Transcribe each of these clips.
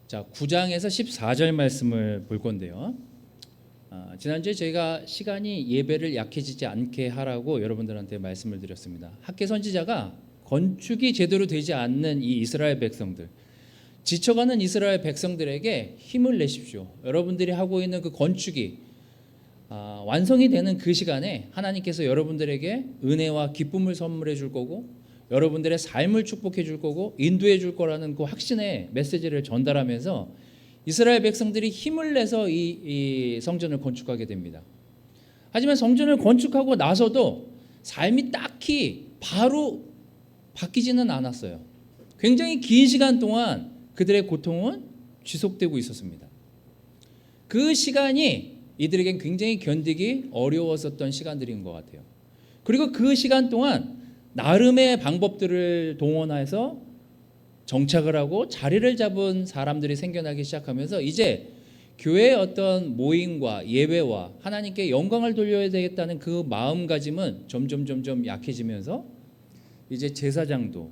자, 9장에서 14절 말씀을 볼 건데요. 지난주에 저희가 시간이 예배를 약해지지 않게 하라고 여러분들한테 말씀을 드렸습니다. 학개 선지자가 건축이 제대로 되지 않는 이 이스라엘 백성들, 지쳐가는 이스라엘 백성들에게 힘을 내십시오. 여러분들이 하고 있는 그 건축이 완성이 되는 그 시간에 하나님께서 여러분들에게 은혜와 기쁨을 선물해 줄 거고, 여러분들의 삶을 축복해 줄 거고 인도해 줄 거라는 그 확신의 메시지를 전달하면서 이스라엘 백성들이 힘을 내서 이 성전을 건축하게 됩니다. 하지만 성전을 건축하고 나서도 삶이 딱히 바로 바뀌지는 않았어요. 굉장히 긴 시간 동안 그들의 고통은 지속되고 있었습니다. 그 시간이 이들에겐 굉장히 견디기 어려웠었던 시간들인 것 같아요. 그리고 그 시간 동안 나름의 방법들을 동원해서 정착을 하고 자리를 잡은 사람들이 생겨나기 시작하면서 이제 교회의 어떤 모임과 예배와 하나님께 영광을 돌려야 되겠다는 그 마음가짐은 점점 약해지면서 이제 제사장도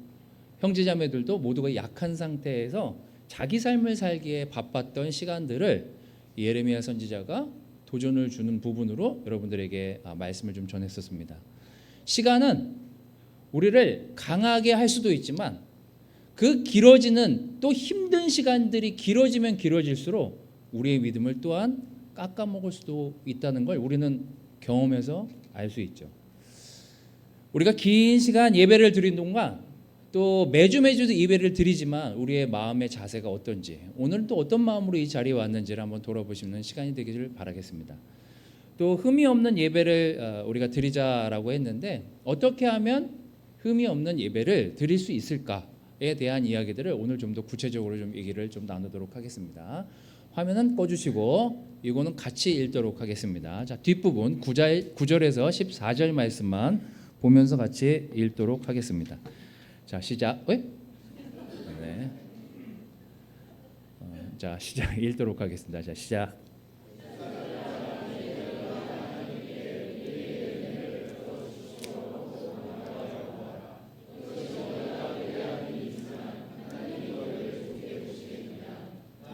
형제자매들도 모두가 약한 상태에서 자기 삶을 살기에 바빴던 시간들을 예레미야 선지자가 도전을 주는 부분으로 여러분들에게 말씀을 좀 전했었습니다. 시간은 우리를 강하게 할 수도 있지만 그 길어지는 또 힘든 시간들이 길어지면 길어질수록 우리의 믿음을 또한 깎아먹을 수도 있다는 걸 우리는 경험해서 알 수 있죠. 우리가 긴 시간 예배를 드린 동안 또 매주 예배를 드리지만 우리의 마음의 자세가 어떤지, 오늘 또 어떤 마음으로 이 자리에 왔는지를 한번 돌아보시는 시간이 되기를 바라겠습니다. 또 흠이 없는 예배를 우리가 드리자라고 했는데 어떻게 하면 흠이 없는 예배를 드릴 수 있을까에 대한 이야기들을 오늘 좀 더 구체적으로 좀 얘기를 좀 나누도록 하겠습니다. 화면은 꺼주시고 이거는 같이 읽도록 하겠습니다. 자, 뒷부분 9절에서 14절 말씀만 보면서 같이 읽도록 하겠습니다. 자, 시작. 네. 자, 시작 읽도록 하겠습니다. 자, 시작.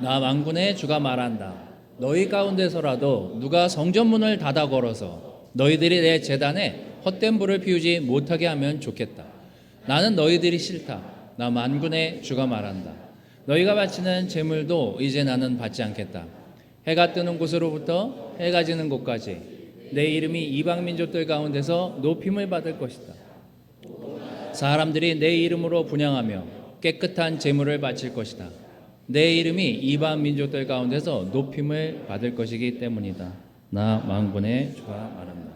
나 만군의 주가 말한다. 너희 가운데서라도 누가 성전문을 닫아 걸어서 너희들이 내 제단에 헛된 불을 피우지 못하게 하면 좋겠다. 나는 너희들이 싫다. 나 만군의 주가 말한다. 너희가 바치는 제물도 이제 나는 받지 않겠다. 해가 뜨는 곳으로부터 해가 지는 곳까지 내 이름이 이방 민족들 가운데서 높임을 받을 것이다. 사람들이 내 이름으로 분향하며 깨끗한 제물을 바칠 것이다. 내 이름이 이방 민족들 가운데서 높임을 받을 것이기 때문이다. 나 만군의 주가 말한다.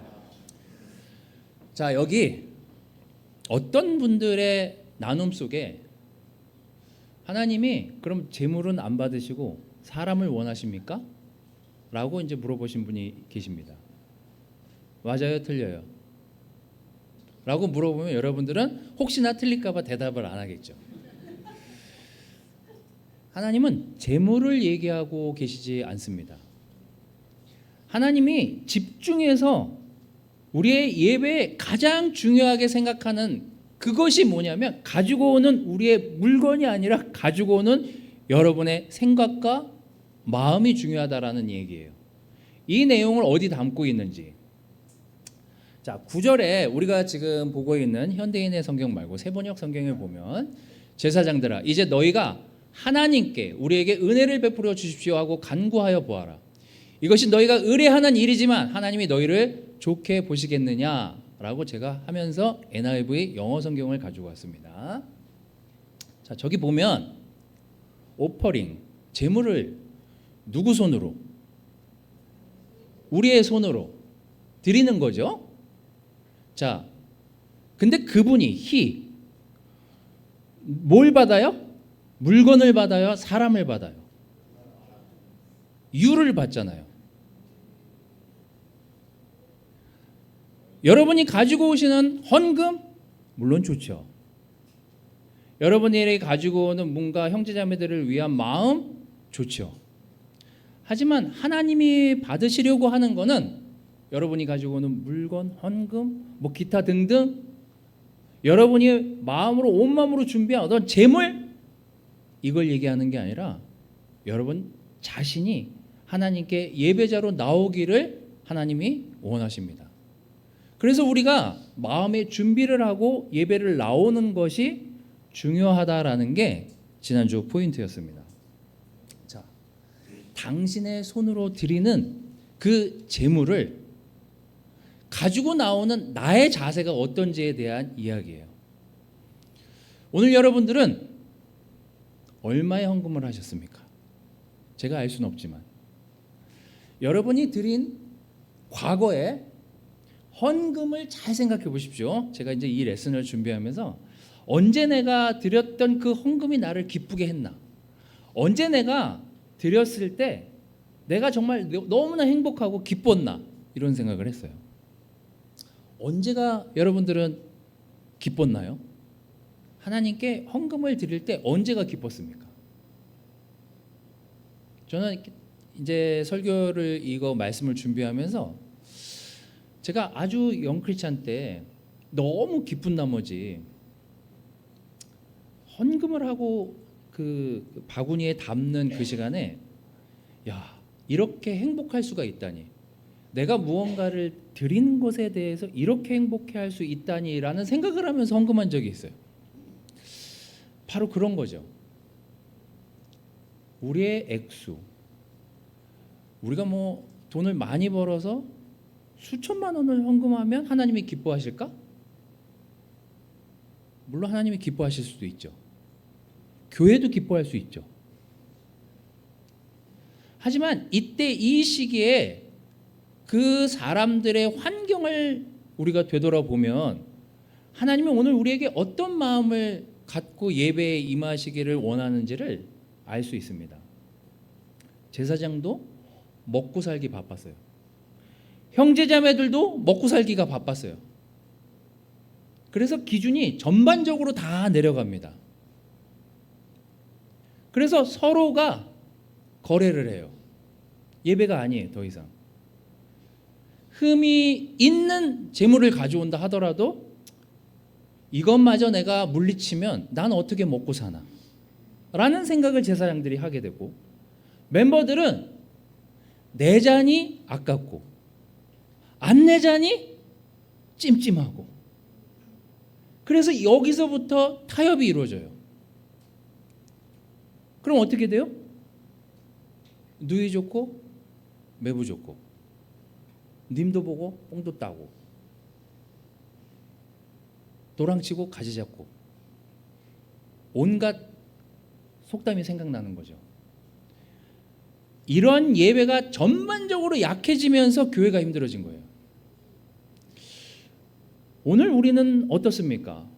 자, 여기 어떤 분들의 나눔 속에 하나님이 그럼 제물은 안 받으시고 사람을 원하십니까? 라고 이제 물어보신 분이 계십니다. 맞아요, 틀려요? 라고 물어보면 여러분들은 혹시나 틀릴까 봐 대답을 안 하겠죠. 하나님은 제물을 얘기하고 계시지 않습니다. 하나님이 집중해서 우리의 예배에 가장 중요하게 생각하는 그것이 뭐냐면 가지고 오는 우리의 물건이 아니라 가지고 오는 여러분의 생각과 마음이 중요하다라는 얘기예요. 이 내용을 어디 담고 있는지. 자, 9절에 우리가 지금 보고 있는 현대인의 성경 말고 세번역 성경을 보면 제사장들아 이제 너희가 하나님께 우리에게 은혜를 베풀어 주십시오 하고 간구하여 보아라. 이것이 너희가 의뢰하는 일이지만 하나님이 너희를 좋게 보시겠느냐라고 제가 하면서 NIV 영어 성경을 가지고 왔습니다. 자, 저기 보면 오퍼링, 제물을 누구 손으로? 우리의 손으로 드리는 거죠. 자, 근데 그분이 뭘 받아요? 물건을 받아요? 사람을 받아요? 유를 받잖아요. 여러분이 가지고 오시는 헌금 물론 좋죠. 여러분이 가지고 오는 뭔가 형제자매들을 위한 마음 좋죠. 하지만 하나님이 받으시려고 하는 거는 여러분이 가지고 오는 물건, 헌금, 뭐 기타 등등 여러분이 마음으로 온 마음으로 준비한 어떤 재물 이걸 얘기하는 게 아니라 여러분 자신이 하나님께 예배자로 나오기를 하나님이 원하십니다. 그래서 우리가 마음의 준비를 하고 예배를 나오는 것이 중요하다라는 게 지난주 포인트였습니다. 자, 당신의 손으로 드리는 그 제물을 가지고 나오는 나의 자세가 어떤지에 대한 이야기예요. 오늘 여러분들은 얼마의 헌금을 하셨습니까? 제가 알 수는 없지만 여러분이 드린 과거에 헌금을 잘 생각해 보십시오. 제가 이제 이 레슨을 준비하면서 언제 내가 드렸던 그 헌금이 나를 기쁘게 했나? 언제 내가 드렸을 때 내가 정말 너무나 행복하고 기뻤나? 이런 생각을 했어요. 언제가 여러분들은 기뻤나요? 하나님께 헌금을 드릴 때 언제가 기뻤습니까? 저는 이제 설교를 이거 말씀을 준비하면서 제가 아주 영크리스찬 때 너무 기쁜 나머지 헌금을 하고 그 바구니에 담는 그 시간에 야, 이렇게 행복할 수가 있다니, 내가 무언가를 드리는 것에 대해서 이렇게 행복해할 수 있다니라는 생각을 하면서 헌금한 적이 있어요. 바로 그런 거죠. 우리의 액수, 우리가 뭐 돈을 많이 벌어서 수천만 원을 헌금하면 하나님이 기뻐하실까? 물론 하나님이 기뻐하실 수도 있죠. 교회도 기뻐할 수 있죠. 하지만 이때 이 시기에 그 사람들의 환경을 우리가 되돌아보면 하나님은 오늘 우리에게 어떤 마음을 갖고 예배에 임하시기를 원하는지를 알 수 있습니다. 제사장도 먹고 살기 바빴어요. 형제자매들도 먹고 살기가 바빴어요. 그래서 기준이 전반적으로 다 내려갑니다. 그래서 서로가 거래를 해요. 예배가 아니에요, 더 이상. 흠이 있는 재물을 가져온다 하더라도 이것마저 내가 물리치면 난 어떻게 먹고 사나? 라는 생각을 제사장들이 하게 되고, 멤버들은 내자니 아깝고 안 내자니 찜찜하고, 그래서 여기서부터 타협이 이루어져요. 그럼 어떻게 돼요? 누이 좋고 매부 좋고 님도 보고 뽕도 따고 도랑치고 가지 잡고 온갖 속담이 생각나는 거죠. 이런 예배가 전반적으로 약해지면서 교회가 힘들어진 거예요. 오늘 우리는 어떻습니까?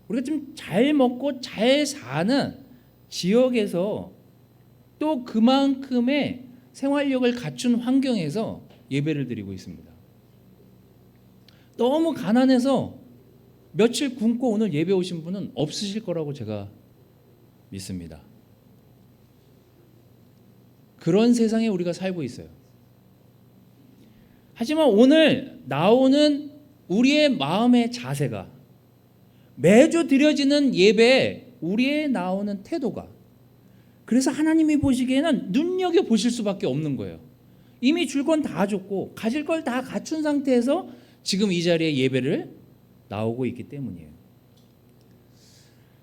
우리가 좀 잘 먹고 잘 사는 지역에서 또 그만큼의 생활력을 갖춘 환경에서 예배를 드리고 있습니다. 너무 가난해서 며칠 굶고 오늘 예배 오신 분은 없으실 거라고 제가 믿습니다. 그런 세상에 우리가 살고 있어요. 하지만 오늘 나오는 우리의 마음의 자세가, 매주 드려지는 예배에 우리의 나오는 태도가, 그래서 하나님이 보시기에는 눈여겨보실 수밖에 없는 거예요. 이미 줄 건 다 줬고 가질 걸 다 갖춘 상태에서 지금 이 자리에 예배를 나오고 있기 때문이에요.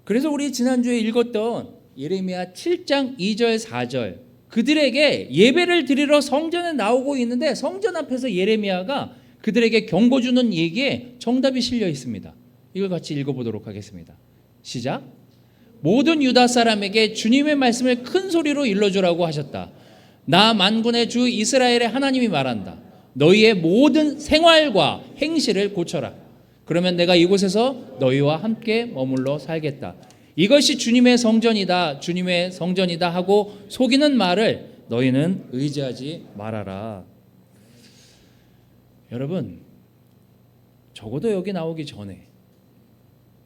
그래서 우리 지난주에 읽었던 예레미야 7장 2절 4절, 그들에게 예배를 드리러 성전에 나오고 있는데 성전 앞에서 예레미야가 그들에게 경고 주는 얘기에 정답이 실려 있습니다. 이걸 같이 읽어보도록 하겠습니다. 시작. 모든 유다 사람에게 주님의 말씀을 큰 소리로 일러주라고 하셨다. 나 만군의 주 이스라엘의 하나님이 말한다. 너희의 모든 생활과 행실을 고쳐라. 그러면 내가 이곳에서 너희와 함께 머물러 살겠다. 이것이 주님의 성전이다, 주님의 성전이다 하고 속이는 말을 너희는 의지하지 말아라. 여러분, 적어도 여기 나오기 전에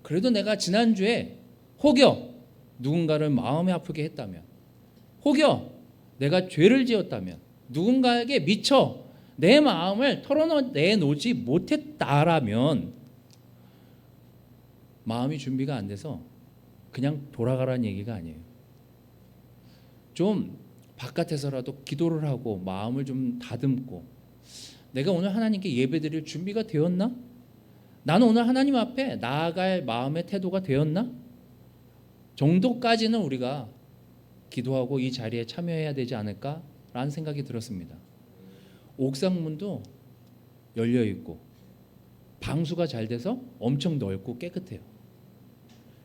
그래도 내가 지난주에 혹여 누군가를 마음이 아프게 했다면, 혹여 내가 죄를 지었다면, 누군가에게 미처 내 마음을 털어내놓지 못했다라면 마음이 준비가 안 돼서 그냥 돌아가라는 얘기가 아니에요. 좀 바깥에서라도 기도를 하고 마음을 좀 다듬고 내가 오늘 하나님께 예배드릴 준비가 되었나? 나는 오늘 하나님 앞에 나아갈 마음의 태도가 되었나? 정도까지는 우리가 기도하고 이 자리에 참여해야 되지 않을까라는 생각이 들었습니다. 옥상문도 열려 있고 방수가 잘 돼서 엄청 넓고 깨끗해요.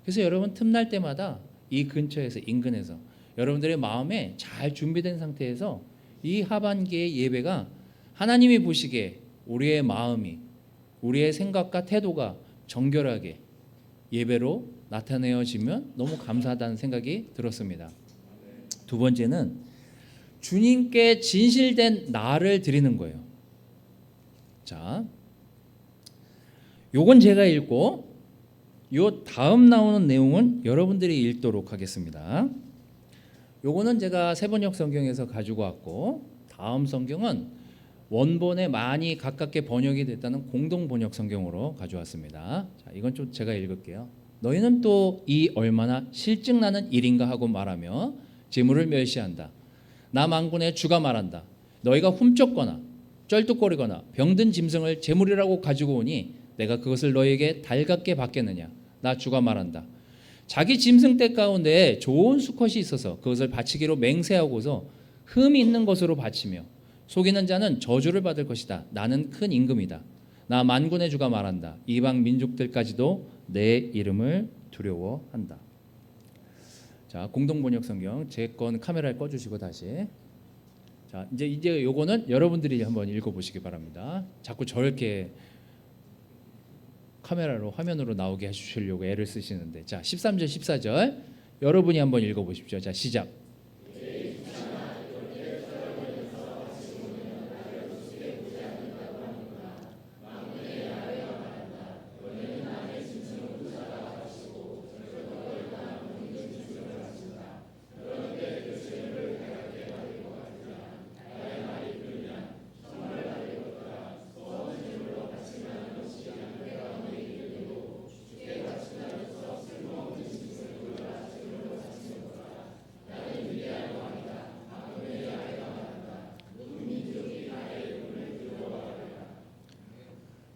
그래서 여러분 틈날 때마다 이 근처에서 인근에서 여러분들의 마음에 잘 준비된 상태에서 이 하반기의 예배가 하나님이 보시기에 우리의 마음이 우리의 생각과 태도가 정결하게 예배로 나타내어지면 너무 감사하다는 생각이 들었습니다. 두 번째는 주님께 진실된 나를 드리는 거예요. 자, 요건 제가 읽고 요 다음 나오는 내용은 여러분들이 읽도록 하겠습니다. 요거는 제가 세번역 성경에서 가지고 왔고 다음 성경은 원본에 많이 가깝게 번역이 됐다는 공동 번역 성경으로 가져왔습니다. 자, 이건 좀 제가 읽을게요. 너희는 또 이 얼마나 실증나는 일인가 하고 말하며 재물을 멸시한다. 나 만군의 주가 말한다. 너희가 훔쳤거나 쩔뚝거리거나 병든 짐승을 재물이라고 가지고 오니 내가 그것을 너희에게 달갑게 받겠느냐. 나 주가 말한다. 자기 짐승 떼 가운데 좋은 수컷이 있어서 그것을 바치기로 맹세하고서 흠이 있는 것으로 바치며 속이는 자는 저주를 받을 것이다. 나는 큰 임금이다. 나 만군의 주가 말한다. 이방 민족들까지도 내 이름을 두려워한다. 자, 공동번역 성경 제 건 카메라에 꺼주시고 다시. 자, 이제 요거는 여러분들이 한번 읽어보시기 바랍니다. 자꾸 저렇게 카메라로 화면으로 나오게 해주시려고 애를 쓰시는데, 자 13절 14절 여러분이 한번 읽어보십시오. 자 시작.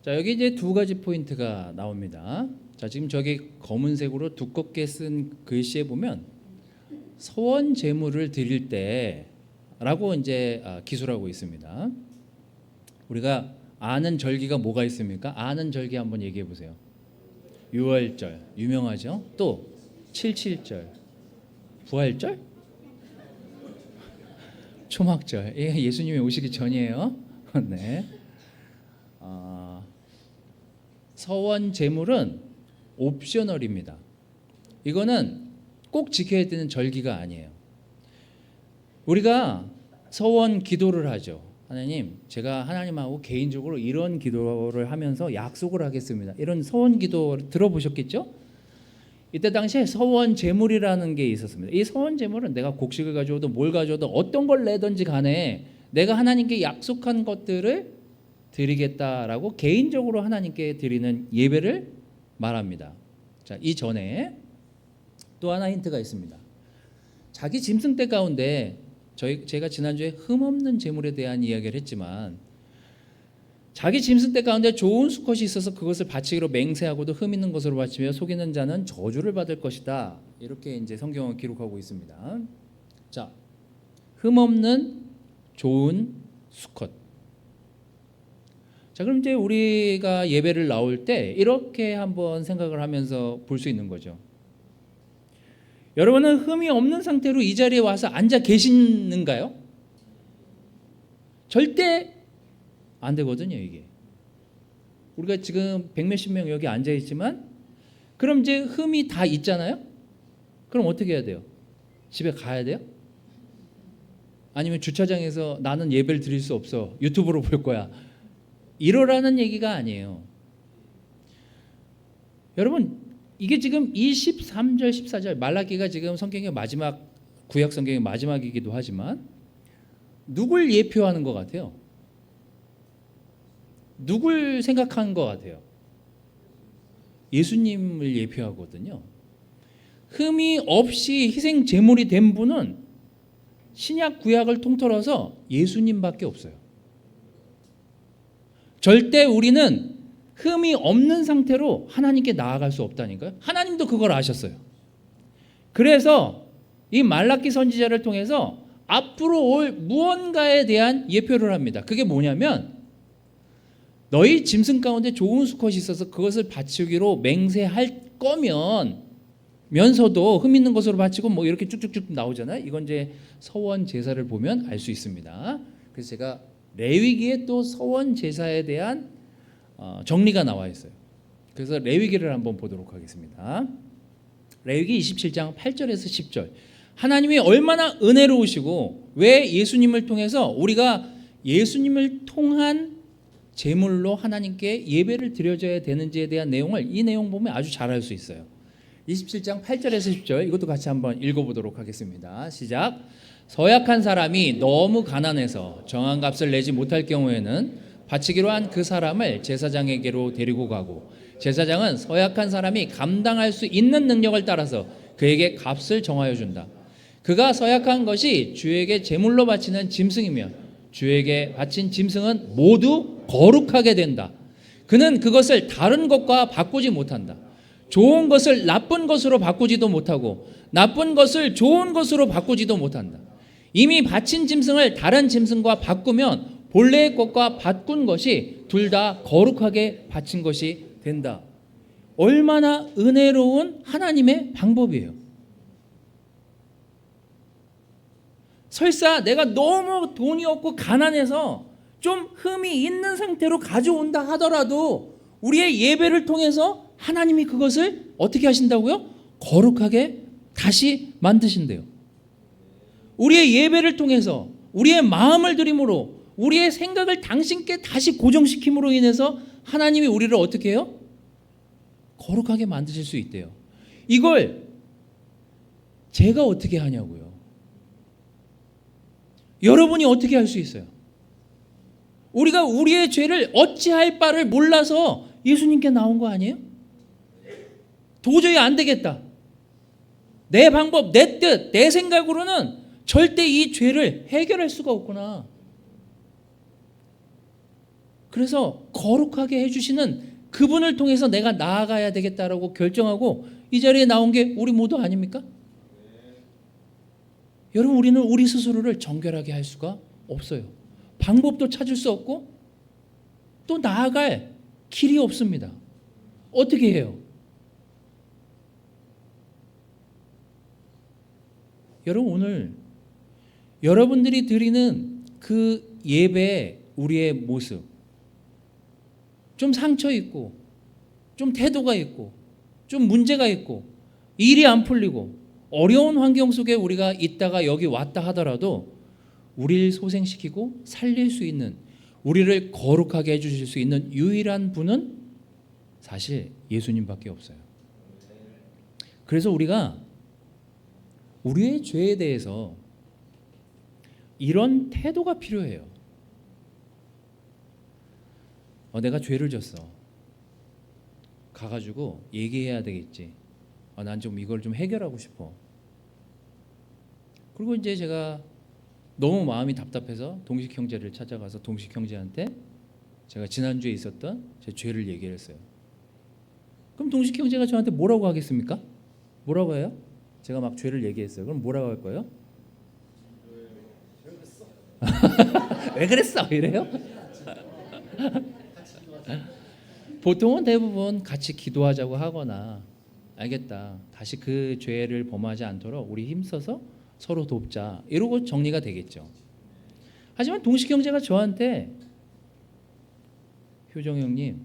자 여기 이제 두 가지 포인트가 나옵니다. 자 지금 저기 검은색으로 두껍게 쓴 글씨에 보면 서원 제물을 드릴 때라고 이제 기술하고 있습니다. 우리가 아는 절기가 뭐가 있습니까? 아는 절기 한번 얘기해 보세요. 유월절 유명하죠. 또 77절, 부활절, 초막절. 예수님이 오시기 전이에요. 네. 서원 제물은 옵셔널입니다. 이거는 꼭 지켜야 되는 절기가 아니에요. 우리가 서원 기도를 하죠. 하나님, 제가 하나님하고 개인적으로 이런 기도를 하면서 약속을 하겠습니다. 이런 서원 기도 들어보셨겠죠? 이때 당시에 서원 제물이라는 게 있었습니다. 이 서원 제물은 내가 곡식을 가져오든 뭘 가져오든 어떤 걸 내든지 간에 내가 하나님께 약속한 것들을 드리겠다라고 개인적으로 하나님께 드리는 예배를 말합니다. 자, 이 전에 또 하나 힌트가 있습니다. 자기 짐승 떼 가운데 제가 지난주에 흠없는 제물에 대한 이야기를 했지만 자기 짐승 떼 가운데 좋은 수컷이 있어서 그것을 바치기로 맹세하고도 흠 있는 것으로 바치며 속이는 자는 저주를 받을 것이다. 이렇게 이제 성경은 기록하고 있습니다. 자, 흠없는 좋은 수컷. 자, 그럼 이제 우리가 예배를 나올 때 이렇게 한번 생각을 하면서 볼 수 있는 거죠. 여러분은 흠이 없는 상태로 이 자리에 와서 앉아 계시는가요? 절대 안 되거든요, 이게. 우리가 지금 100몇십 명 여기 앉아 있지만 그럼 이제 흠이 다 있잖아요? 그럼 어떻게 해야 돼요? 집에 가야 돼요? 아니면 주차장에서 나는 예배를 드릴 수 없어. 유튜브로 볼 거야. 이러라는 얘기가 아니에요. 여러분 이게 지금 23절 14절 말라기가 지금 성경의 마지막 구약 성경의 마지막이기도 하지만 누굴 예표하는 것 같아요? 누굴 생각한 것 같아요? 예수님을 예표하거든요. 흠이 없이 희생 제물이 된 분은 신약 구약을 통틀어서 예수님밖에 없어요. 절대 우리는 흠이 없는 상태로 하나님께 나아갈 수 없다니까요. 하나님도 그걸 아셨어요. 그래서 이 말라기 선지자를 통해서 앞으로 올 무언가에 대한 예표를 합니다. 그게 뭐냐면 너희 짐승 가운데 좋은 수컷이 있어서 그것을 바치기로 맹세할 거면 면서도 흠 있는 것으로 바치고 뭐 이렇게 쭉쭉쭉 나오잖아요. 이건 이제 서원 제사를 보면 알 수 있습니다. 그래서 제가 레위기에 또 서원 제사에 대한 정리가 나와 있어요. 그래서 레위기를 한번 보도록 하겠습니다. 레위기 27장 8절에서 10절. 하나님이 얼마나 은혜로우시고 왜 예수님을 통해서 우리가 예수님을 통한 제물로 하나님께 예배를 드려줘야 되는지에 대한 내용을 이 내용 보면 아주 잘 알 수 있어요. 27장 8절에서 10절 이것도 같이 한번 읽어보도록 하겠습니다. 시작. 서약한 사람이 너무 가난해서 정한 값을 내지 못할 경우에는 바치기로 한 그 사람을 제사장에게로 데리고 가고 제사장은 서약한 사람이 감당할 수 있는 능력을 따라서 그에게 값을 정하여 준다. 그가 서약한 것이 주에게 제물로 바치는 짐승이면 주에게 바친 짐승은 모두 거룩하게 된다. 그는 그것을 다른 것과 바꾸지 못한다. 좋은 것을 나쁜 것으로 바꾸지도 못하고 나쁜 것을 좋은 것으로 바꾸지도 못한다. 이미 바친 짐승을 다른 짐승과 바꾸면 본래의 것과 바꾼 것이 둘 다 거룩하게 바친 것이 된다. 얼마나 은혜로운 하나님의 방법이에요. 설사 내가 너무 돈이 없고 가난해서 좀 흠이 있는 상태로 가져온다 하더라도 우리의 예배를 통해서 하나님이 그것을 어떻게 하신다고요? 거룩하게 다시 만드신대요. 우리의 예배를 통해서 우리의 마음을 드림으로 우리의 생각을 당신께 다시 고정시킴으로 인해서 하나님이 우리를 어떻게 해요? 거룩하게 만드실 수 있대요. 이걸 제가 어떻게 하냐고요. 여러분이 어떻게 할 수 있어요? 우리가 우리의 죄를 어찌할 바를 몰라서 예수님께 나온 거 아니에요? 도저히 안 되겠다. 내 방법, 내 뜻, 내 생각으로는 절대 이 죄를 해결할 수가 없구나. 그래서 거룩하게 해주시는 그분을 통해서 내가 나아가야 되겠다라고 결정하고 이 자리에 나온 게 우리 모두 아닙니까? 여러분, 우리는 우리 스스로를 정결하게 할 수가 없어요. 방법도 찾을 수 없고 또 나아갈 길이 없습니다. 어떻게 해요? 여러분, 오늘 여러분들이 드리는 그 예배 우리의 모습 좀 상처 있고 좀 태도가 있고 좀 문제가 있고 일이 안 풀리고 어려운 환경 속에 우리가 있다가 여기 왔다 하더라도 우리를 소생시키고 살릴 수 있는, 우리를 거룩하게 해주실 수 있는 유일한 분은 사실 예수님밖에 없어요. 그래서 우리가 우리의 죄에 대해서 이런 태도가 필요해요. 내가 죄를 졌어. 가가지고 얘기해야 되겠지. 난 좀 이걸 좀 해결하고 싶어. 그리고 이제 제가 너무 마음이 답답해서 동식 형제를 찾아가서 동식 형제한테 제가 지난주에 있었던 제 죄를 얘기를 했어요. 그럼 동식 형제가 저한테 뭐라고 하겠습니까? 뭐라고 해요? 제가 막 죄를 얘기했어요. 그럼 뭐라고 할 거예요? 왜 그랬어? 이래요? 보통은 대부분 같이 기도하자고 하거나 알겠다, 다시 그 죄를 범하지 않도록 우리 힘써서 서로 돕자, 이러고 정리가 되겠죠. 하지만 동식 형제가 저한테 효정 형님,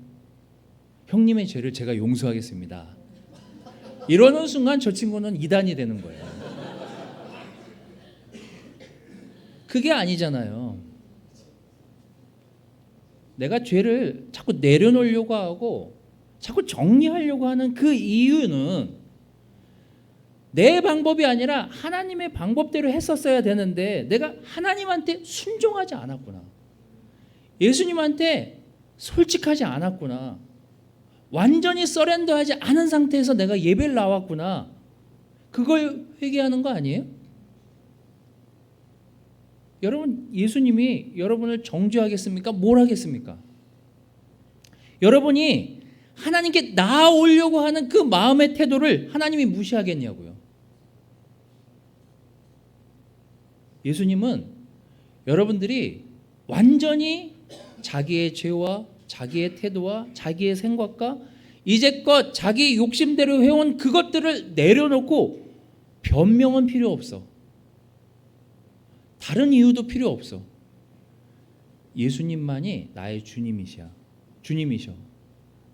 형님의 죄를 제가 용서하겠습니다, 이러는 순간 저 친구는 이단이 되는 거예요. 그게 아니잖아요. 내가 죄를 자꾸 내려놓으려고 하고 자꾸 정리하려고 하는 그 이유는 내 방법이 아니라 하나님의 방법대로 했었어야 되는데 내가 하나님한테 순종하지 않았구나, 예수님한테 솔직하지 않았구나, 완전히 서렌더하지 않은 상태에서 내가 예배를 나왔구나, 그걸 회개하는 거 아니에요? 여러분, 예수님이 여러분을 정죄하겠습니까? 뭘 하겠습니까? 여러분이 하나님께 나아오려고 하는 그 마음의 태도를 하나님이 무시하겠냐고요. 예수님은 여러분들이 완전히 자기의 죄와 자기의 태도와 자기의 생각과 이제껏 자기 욕심대로 해온 그것들을 내려놓고 변명은 필요 없어. 다른 이유도 필요 없어. 예수님만이 나의 주님이셔.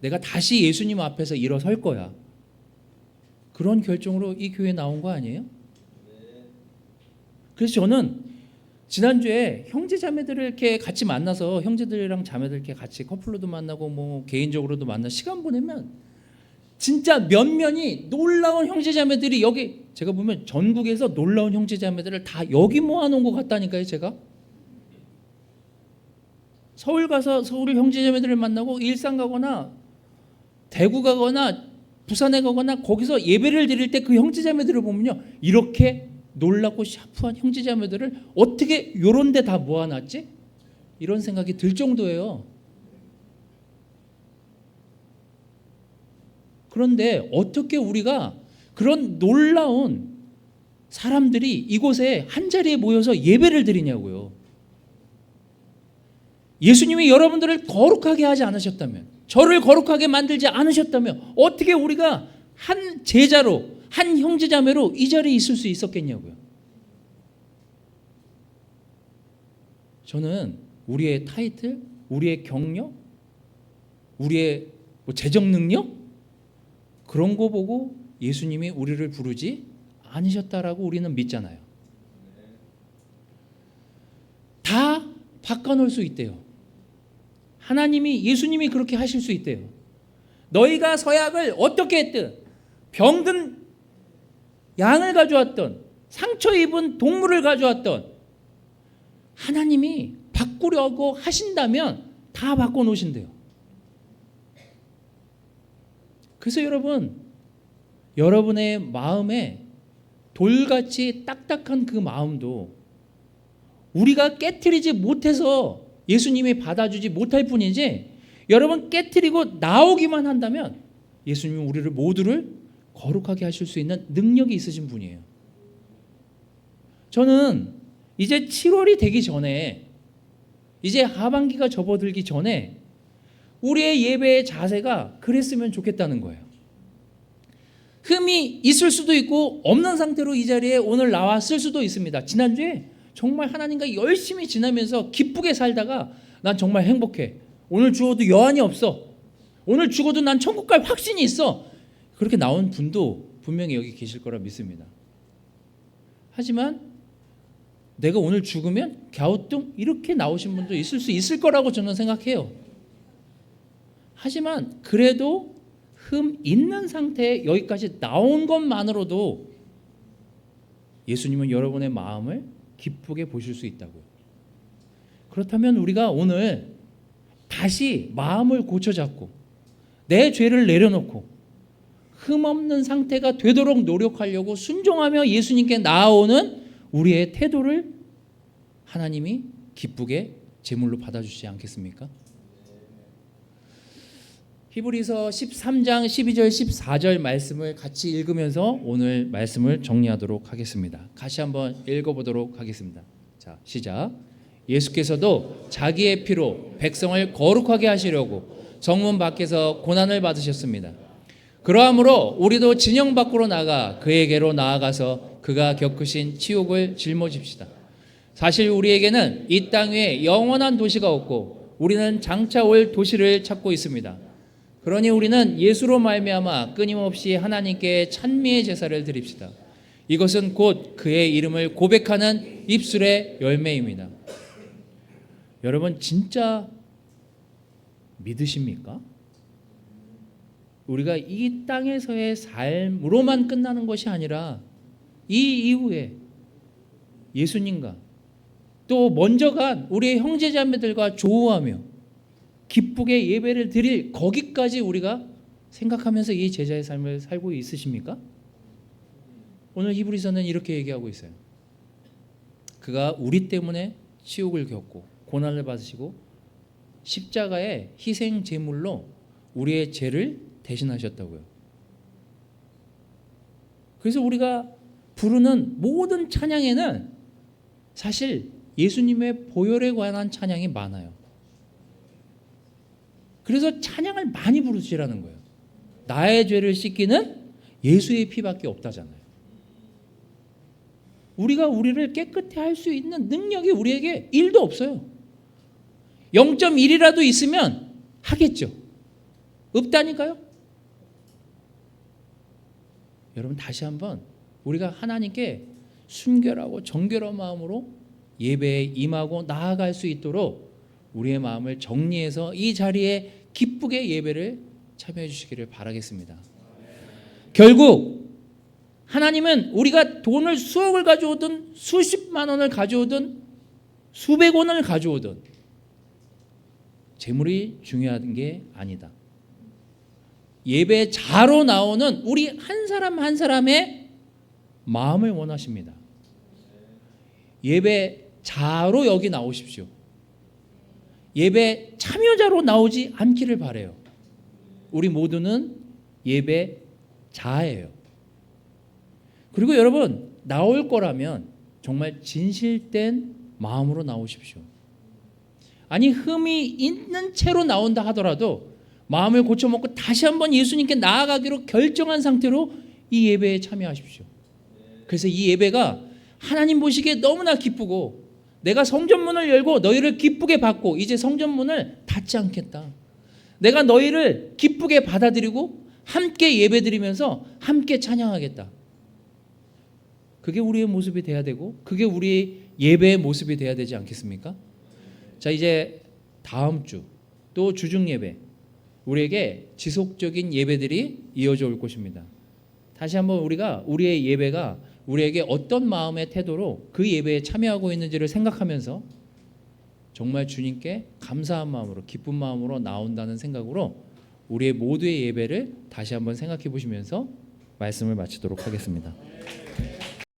내가 다시 예수님 앞에서 일어설 거야. 그런 결정으로 이 교회에 나온 거 아니에요? 그래서 저는 지난주에 형제자매들을 이렇게 같이 만나서 형제들이랑 자매들 이렇게 같이 커플로도 만나고 뭐 개인적으로도 만나 시간 보내면 진짜 면면이 놀라운 형제자매들이 여기 제가 보면 전국에서 놀라운 형제자매들을 다 여기 모아놓은 것 같다니까요. 제가 서울 가서 서울 형제자매들을 만나고 일산 가거나 대구 가거나 부산에 가거나 거기서 예배를 드릴 때 그 형제자매들을 보면요, 이렇게 놀랍고 샤프한 형제자매들을 어떻게 요런 데 다 모아놨지? 이런 생각이 들 정도예요. 그런데 어떻게 우리가 그런 놀라운 사람들이 이곳에 한자리에 모여서 예배를 드리냐고요. 예수님이 여러분들을 거룩하게 하지 않으셨다면, 저를 거룩하게 만들지 않으셨다면 어떻게 우리가 한 제자로, 한 형제자매로 이 자리에 있을 수 있었겠냐고요. 저는 우리의 타이틀, 우리의 경력, 우리의 재정 능력 그런 거 보고 예수님이 우리를 부르지 않으셨다라고 우리는 믿잖아요. 다 바꿔놓을 수 있대요. 하나님이, 예수님이 그렇게 하실 수 있대요. 너희가 서약을 어떻게 했든, 병든 양을 가져왔던, 상처 입은 동물을 가져왔던, 하나님이 바꾸려고 하신다면 다 바꿔놓으신대요. 그래서 여러분의 마음에 돌같이 딱딱한 그 마음도 우리가 깨트리지 못해서 예수님이 받아주지 못할 뿐이지, 여러분 깨트리고 나오기만 한다면 예수님은 우리를 모두를 거룩하게 하실 수 있는 능력이 있으신 분이에요. 저는 이제 7월이 되기 전에, 이제 하반기가 접어들기 전에 우리의 예배의 자세가 그랬으면 좋겠다는 거예요. 흠이 있을 수도 있고 없는 상태로 이 자리에 오늘 나왔을 수도 있습니다. 지난주에 정말 하나님과 열심히 지나면서 기쁘게 살다가 난 정말 행복해, 오늘 죽어도 여한이 없어, 오늘 죽어도 난 천국 갈 확신이 있어, 그렇게 나온 분도 분명히 여기 계실 거라 믿습니다. 하지만 내가 오늘 죽으면 갸우뚱 이렇게 나오신 분도 있을 수 있을 거라고 저는 생각해요. 하지만 그래도 흠 있는 상태에 여기까지 나온 것만으로도 예수님은 여러분의 마음을 기쁘게 보실 수 있다고요. 그렇다면 우리가 오늘 다시 마음을 고쳐잡고 내 죄를 내려놓고 흠없는 상태가 되도록 노력하려고 순종하며 예수님께 나아오는 우리의 태도를 하나님이 기쁘게 제물로 받아주시지 않겠습니까? 히브리서 13장 12절 14절 말씀을 같이 읽으면서 오늘 말씀을 정리하도록 하겠습니다. 같이 한번 읽어보도록 하겠습니다. 자, 시작. 예수께서도 자기의 피로 백성을 거룩하게 하시려고 정문 밖에서 고난을 받으셨습니다. 그러므로 우리도 진영 밖으로 나가 그에게로 나아가서 그가 겪으신 치욕을 짊어집시다. 사실 우리에게는 이 땅 위에 영원한 도시가 없고 우리는 장차 올 도시를 찾고 있습니다. 그러니 우리는 예수로 말미암아 끊임없이 하나님께 찬미의 제사를 드립시다. 이것은 곧 그의 이름을 고백하는 입술의 열매입니다. 여러분 진짜 믿으십니까? 우리가 이 땅에서의 삶으로만 끝나는 것이 아니라 이 이후에 예수님과 또 먼저 간 우리의 형제자매들과 조우하며 기쁘게 예배를 드릴 거기까지 우리가 생각하면서 이 제자의 삶을 살고 있으십니까? 오늘 히브리서는 이렇게 얘기하고 있어요. 그가 우리 때문에 치욕을 겪고 고난을 받으시고 십자가의 희생 제물로 우리의 죄를 대신하셨다고요. 그래서 우리가 부르는 모든 찬양에는 사실 예수님의 보혈에 관한 찬양이 많아요. 그래서 찬양을 많이 부르시라는 거예요. 나의 죄를 씻기는 예수의 피밖에 없다잖아요. 우리가 우리를 깨끗해 할 수 있는 능력이 우리에게 1도 없어요. 0.1이라도 있으면 하겠죠. 없다니까요. 여러분 다시 한번 우리가 하나님께 순결하고 정결한 마음으로 예배에 임하고 나아갈 수 있도록 우리의 마음을 정리해서 이 자리에 기쁘게 예배를 참여해 주시기를 바라겠습니다. 결국 하나님은 우리가 돈을 수억을 가져오든 수십만 원을 가져오든 수백 원을 가져오든 재물이 중요한 게 아니다. 예배자로 나오는 우리 한 사람 한 사람의 마음을 원하십니다. 예배자로 여기 나오십시오. 예배 참여자로 나오지 않기를 바라요. 우리 모두는 예배자예요. 그리고 여러분 나올 거라면 정말 진실된 마음으로 나오십시오. 아니 흠이 있는 채로 나온다 하더라도 마음을 고쳐먹고 다시 한번 예수님께 나아가기로 결정한 상태로 이 예배에 참여하십시오. 그래서 이 예배가 하나님 보시기에 너무나 기쁘고 내가 성전문을 열고 너희를 기쁘게 받고 이제 성전문을 닫지 않겠다. 내가 너희를 기쁘게 받아들이고 함께 예배드리면서 함께 찬양하겠다. 그게 우리의 모습이 돼야 되고 그게 우리의 예배의 모습이 돼야 되지 않겠습니까? 자, 이제 다음 주 또 주중 예배 우리에게 지속적인 예배들이 이어져 올 것입니다. 다시 한번 우리가 우리의 예배가 우리에게 어떤 마음의 태도로 그 예배에 참여하고 있는지를 생각하면서 정말 주님께 감사한 마음으로 기쁜 마음으로 나온다는 생각으로 우리의 모두의 예배를 다시 한번 생각해 보시면서 말씀을 마치도록 하겠습니다.